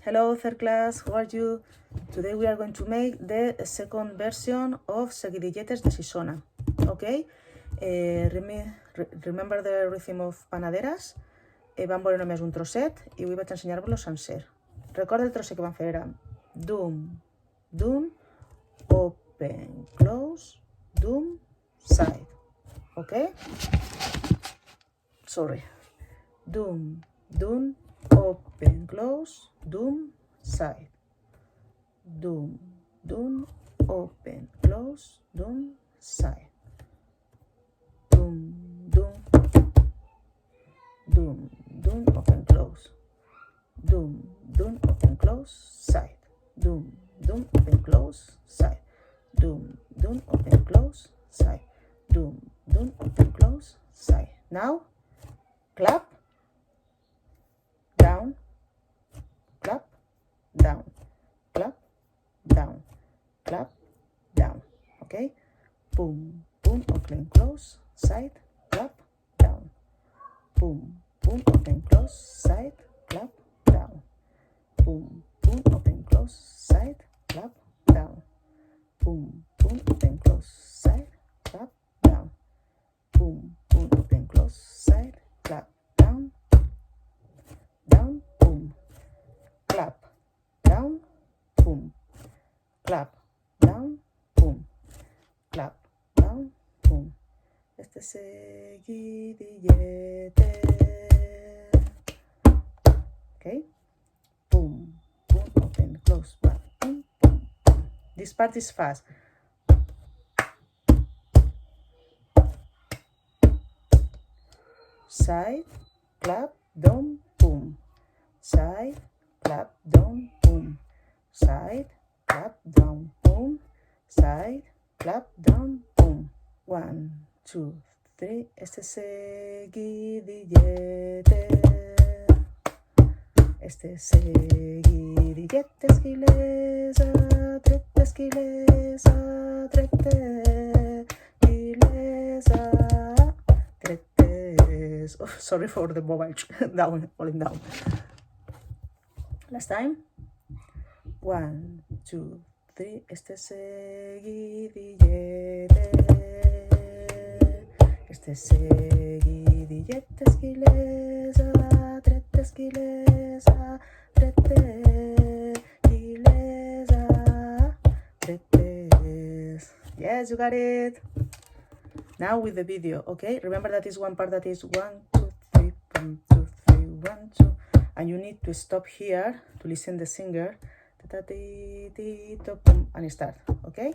Hello, third class, how are you? Today we are going to make the second version of Seguidilletes de Sisona, okay? Remember the rhythm of panaderes? Vam veure només un trosset i avui vaig ensenyar-vos-lo sencer. Recorda el trosset que vam fer, era dum, dum, open, close, dum, side, okay? Sorry. Dum, dum, open, close, dum, side. Dum, dum, open, close, dum, side. Dum, dum, dum, dum, open, close. Dum, dum, open, close, side. Dum, dum, open, close, side. Dum, dum, open, close, side. Dum, dum, open, close, side. Now, clap, down, clap, down, clap, down, clap, down, okay? Boom, boom, open, close, side, clap, down. Boom, boom, open, close, side, clap, down. Boom, boom, open, close, side, clap, down. Boom, boom, open, close, side, clap, down. Boom, boom, open, close, side, clap, down. Down, boom, clap, down, boom, clap, down, boom, clap, down, boom. Este seguidillete. Okay? Boom, boom, open, close, back, boom, boom, boom. This part is fast. Side, clap, down, boom. Side, clap, down, boom. Side, clap, down, boom. Side, clap, down, boom. 1, 2, 3. Este seguidillete. Este seguidillete, esquilesa, trete, esquilesa, trete, esquilesa, trete. Oh, sorry for the mobile down, falling down. Last time. 1, 2, 3. Este seguidillete. Este seguidillete, esquilesa, trete, esquilesa, trete, esquilesa, tretes. Yes, you got it. Now with the video, okay? Remember that is one part that is 1, 2, 3, 1, 2, 3, 1, 2. And you need to stop here to listen the singer. And start, okay?